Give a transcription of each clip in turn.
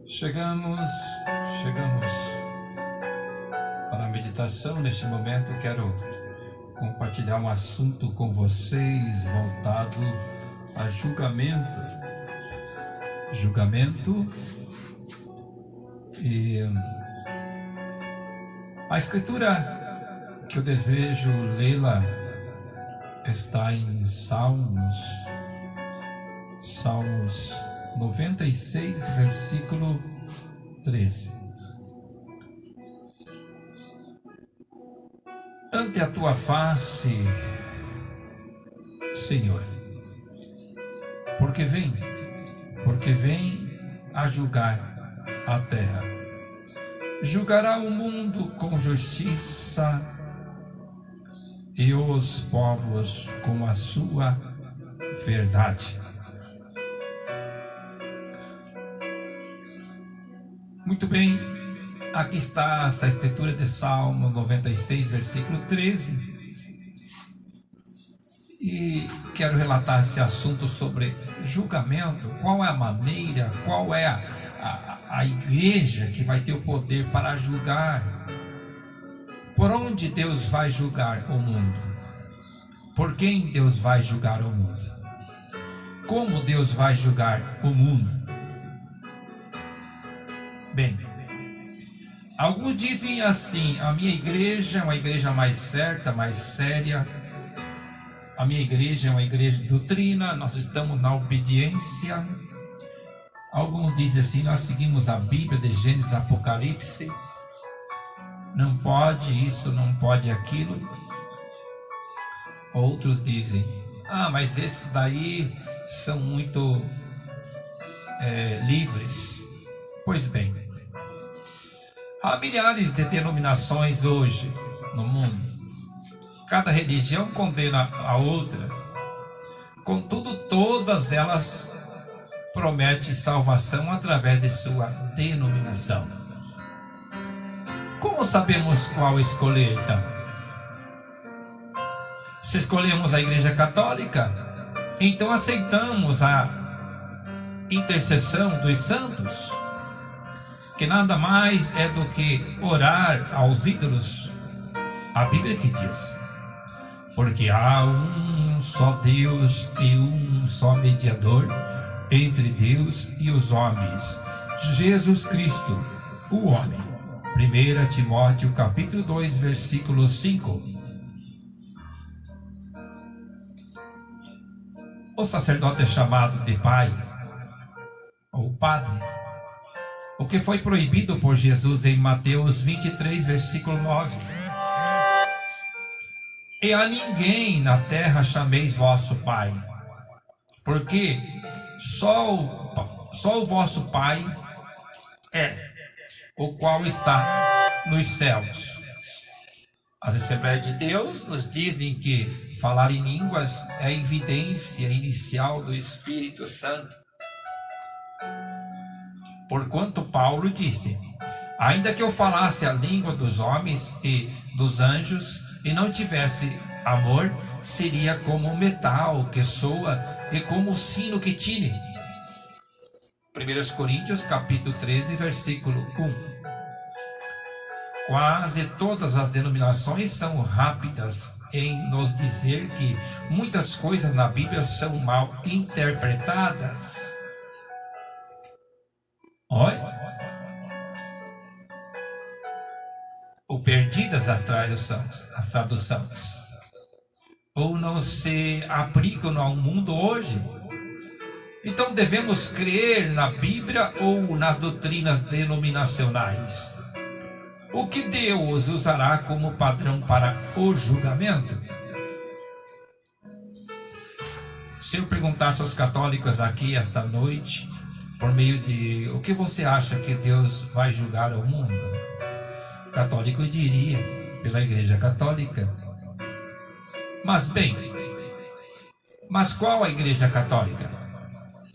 Chegamos para a meditação. Neste momento quero compartilhar um assunto com vocês voltado a julgamento. E a escritura que eu desejo lê-la está em Salmos 96, versículo 13. Ante a tua face, Senhor, porque vem a julgar a terra. Julgará o mundo com justiça e os povos com a sua verdade. Muito bem, aqui está essa escritura de Salmo 96, versículo 13. E quero relatar esse assunto sobre julgamento. Qual é a maneira, qual é a igreja que vai ter o poder para julgar? Por onde Deus vai julgar o mundo? Por quem Deus vai julgar o mundo? Como Deus vai julgar o mundo? Bem, alguns dizem assim: a minha igreja é uma igreja mais certa, mais séria. A minha igreja é uma igreja de doutrina, nós estamos na obediência. Alguns dizem assim: nós seguimos a Bíblia de Gênesis, Apocalipse. Não pode isso, não pode aquilo. Outros dizem: mas esses daí são muito livres. Pois bem, há milhares de denominações hoje no mundo. Cada religião condena a outra. Contudo, todas elas prometem salvação através de sua denominação. Como sabemos qual escolher, então? Se escolhemos a Igreja Católica, então aceitamos a intercessão dos santos, que nada mais é do que orar aos ídolos. A Bíblia que diz: porque há um só Deus e um só mediador entre Deus e os homens, Jesus Cristo, o homem. 1 Timóteo capítulo 2, versículo 5. O sacerdote é chamado de pai ou padre, o que foi proibido por Jesus em Mateus 23, versículo 9. E a ninguém na terra chameis vosso pai, porque só o vosso pai é o qual está nos céus. As Assembleias de Deus nos dizem que falar em línguas é a evidência inicial do Espírito Santo. Porquanto Paulo disse: ainda que eu falasse a língua dos homens e dos anjos e não tivesse amor, seria como o metal que soa e como o sino que tine. 1 Coríntios capítulo 13, versículo 1. Quase todas as denominações são rápidas em nos dizer que muitas coisas na Bíblia são mal interpretadas. Ou perdidas as traduções, ou não se aplicam ao mundo hoje. Então devemos crer na Bíblia ou nas doutrinas denominacionais? O que Deus usará como padrão para o julgamento? Se eu perguntasse aos católicos aqui esta noite, por meio de o que você acha que Deus vai julgar o mundo? O católico diria: pela Igreja Católica. Mas bem, mas qual a Igreja Católica?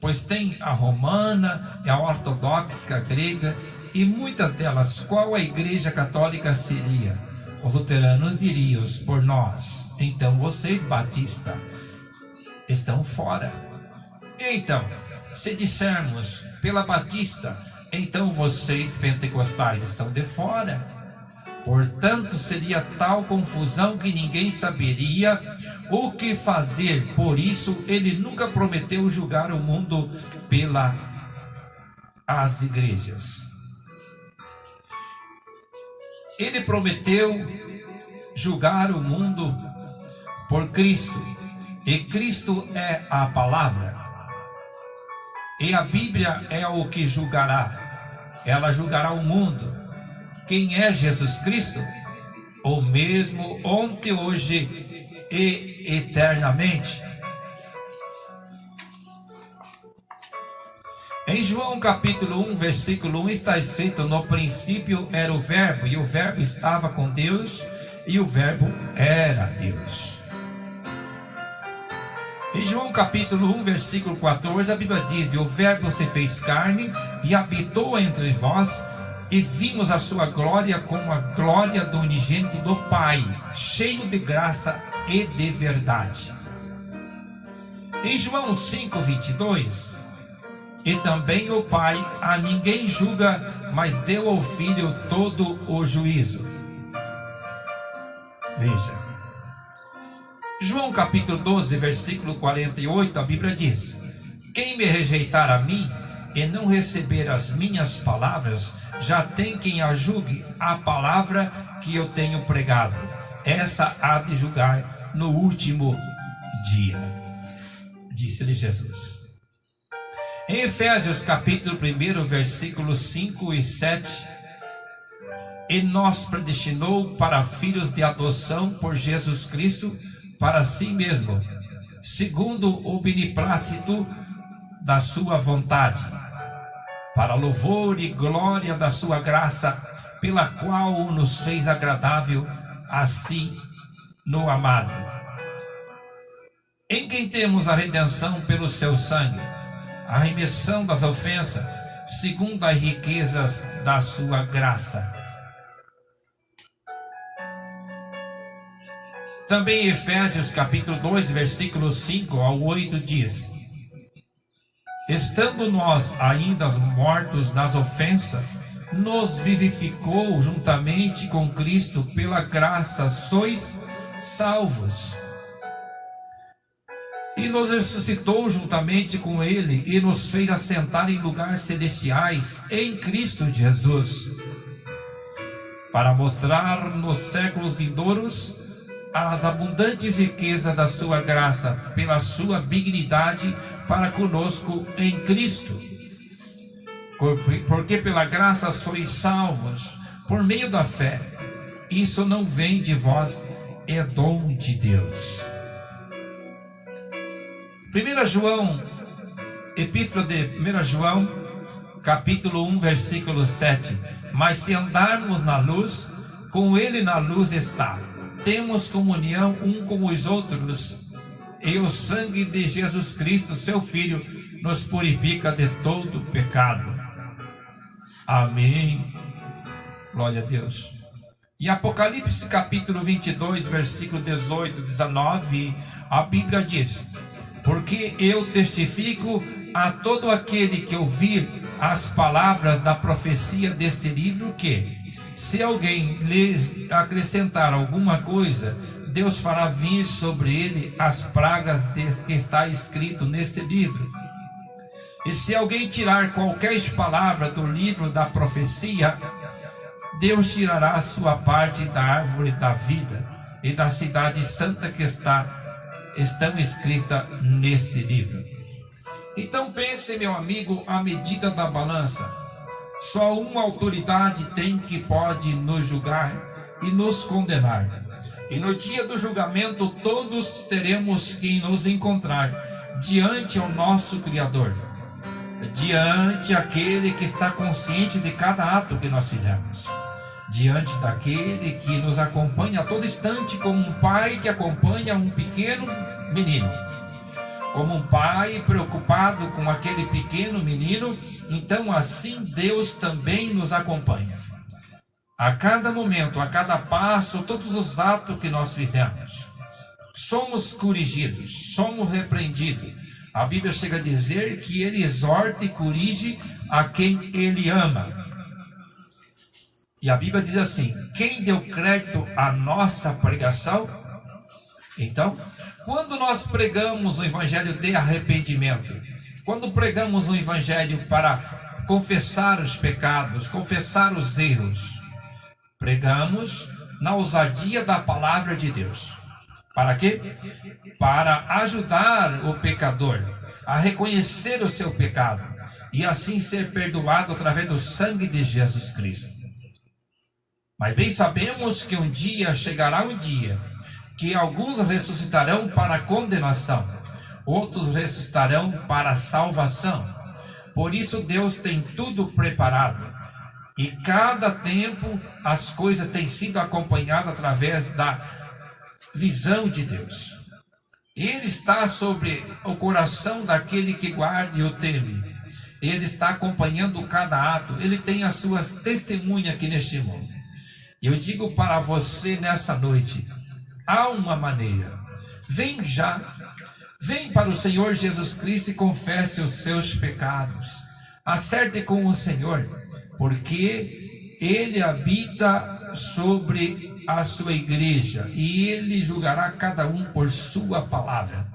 pois tem a romana e a ortodoxa grega, e muitas delas. Qual a igreja católica seria? Os luteranos diriam por nós. Então vocês, batista, estão fora. Então, se dissermos pela batista, então vocês, pentecostais, estão de fora. Portanto, seria tal confusão que ninguém saberia o que fazer. Por isso, ele nunca prometeu julgar o mundo as igrejas. Ele prometeu julgar o mundo por Cristo. E Cristo é a palavra. E a Bíblia é o que julgará. Ela julgará o mundo. Quem é Jesus Cristo? O mesmo ontem, hoje e eternamente. Em João capítulo 1, versículo 1 está escrito: no princípio era o verbo, e o verbo estava com Deus, e o verbo era Deus. Em João capítulo 1, versículo 14, a Bíblia diz: e o verbo se fez carne e habitou entre vós, e vimos a sua glória como a glória do unigênito do Pai, cheio de graça e de verdade. Em João 5, 22, e também o Pai a ninguém julga, mas deu ao Filho todo o juízo. Veja, João capítulo 12, versículo 48, a Bíblia diz: quem me rejeitar a mim e não receber as minhas palavras, já tem quem a julgue. A palavra que eu tenho pregado, essa há de julgar no último dia, disse-lhe Jesus. Em Efésios capítulo 1, versículos 5 e 7, e nos predestinou para filhos de adoção por Jesus Cristo, para si mesmo, segundo o beneplácito da sua vontade, para louvor e glória da sua graça, pela qual nos fez agradável a si no amado, em quem temos a redenção pelo seu sangue, a remissão das ofensas, segundo as riquezas da sua graça. Também em Efésios capítulo 2, versículos 5 ao 8 diz: estando nós ainda mortos nas ofensas, nos vivificou juntamente com Cristo, pela graça sois salvos. E nos ressuscitou juntamente com Ele, e nos fez assentar em lugares celestiais em Cristo Jesus, para mostrar nos séculos vindouros as abundantes riquezas da sua graça, pela sua benignidade para conosco em Cristo. Porque pela graça sois salvos, por meio da fé. Isso não vem de vós, é dom de Deus. 1 João, Epístola de 1 João, capítulo 1, versículo 7. Mas se andarmos na luz, com Ele na luz está. Temos comunhão um com os outros, e o sangue de Jesus Cristo, seu Filho, nos purifica de todo pecado. Amém. Glória a Deus. Em Apocalipse capítulo 22, versículo 18, 19, a Bíblia diz: porque eu testifico a todo aquele que ouvir as palavras da profecia deste livro, que se alguém lhes acrescentar alguma coisa, Deus fará vir sobre ele as pragas que está escrito neste livro. E se alguém tirar qualquer palavra do livro da profecia, Deus tirará a sua parte da árvore da vida e da cidade santa que estão escritas neste livro. Então pense, meu amigo, a medida da balança. Só uma autoridade tem que pode nos julgar e nos condenar. E no dia do julgamento todos teremos que nos encontrar diante ao nosso Criador, diante aquele que está consciente de cada ato que nós fizemos, diante daquele que nos acompanha a todo instante, como um pai que acompanha um pequeno menino. como um pai preocupado com aquele pequeno menino, então assim Deus também nos acompanha. A cada momento, a cada passo, todos os atos que nós fizemos, somos corrigidos, somos repreendidos. A Bíblia chega a dizer que Ele exorta e corrige a quem Ele ama. E a Bíblia diz assim: quem deu crédito à nossa pregação? Então, quando nós pregamos o evangelho de arrependimento, quando pregamos o evangelho para confessar os pecados, confessar os erros, pregamos na ousadia da palavra de Deus. Para quê? Para ajudar o pecador a reconhecer o seu pecado e assim ser perdoado através do sangue de Jesus Cristo. Mas bem sabemos que um dia chegará um dia que alguns ressuscitarão para a condenação, outros ressuscitarão para a salvação. Por isso Deus tem tudo preparado. E cada tempo as coisas têm sido acompanhadas através da visão de Deus. Ele está sobre o coração daquele que guarda e o teme. Ele está acompanhando cada ato. Ele tem as suas testemunhas aqui neste mundo. Eu digo para você nessa noite, há uma maneira. Vem já. Vem para o Senhor Jesus Cristo e confesse os seus pecados. Acerte com o Senhor, porque Ele habita sobre a sua igreja e Ele julgará cada um por sua palavra.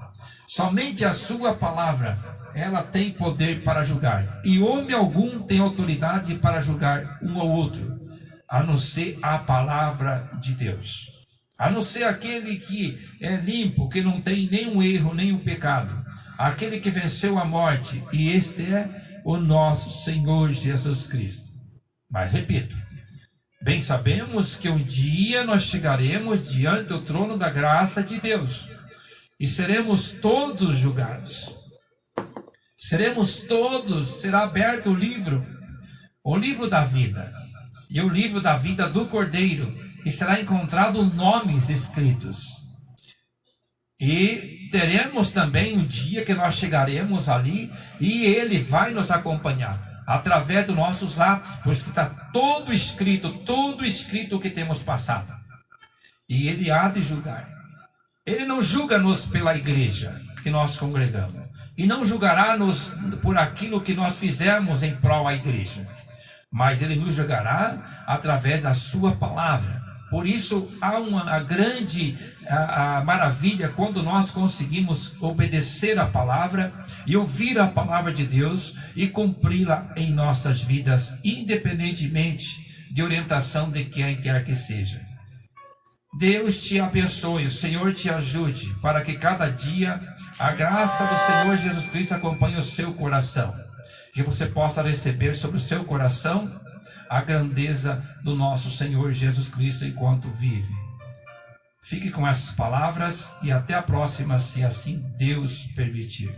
Somente a sua palavra, ela tem poder para julgar. E homem algum tem autoridade para julgar um ao outro, a não ser a palavra de Deus. A não ser aquele que é limpo, que não tem nenhum erro, nenhum pecado. Aquele que venceu a morte, e este é o nosso Senhor Jesus Cristo. Mas repito, bem sabemos que um dia nós chegaremos diante do trono da graça de Deus e seremos todos julgados. Será aberto o livro da vida, e o livro da vida do Cordeiro, e será encontrado nomes escritos. E teremos também um dia que nós chegaremos ali e Ele vai nos acompanhar através dos nossos atos, pois que está todo escrito o que temos passado. E Ele há de julgar. Ele não julga-nos pela igreja que nós congregamos, e não julgará-nos por aquilo que nós fizemos em prol da igreja, mas Ele nos julgará através da sua palavra. Por isso há uma grande maravilha quando nós conseguimos obedecer a palavra e ouvir a palavra de Deus e cumpri-la em nossas vidas, independentemente de orientação de quem quer que seja. Deus te abençoe, o Senhor te ajude, para que cada dia a graça do Senhor Jesus Cristo acompanhe o seu coração, que você possa receber sobre o seu coração a grandeza do nosso Senhor Jesus Cristo enquanto vive. Fique com essas palavras e até a próxima, se assim Deus permitir.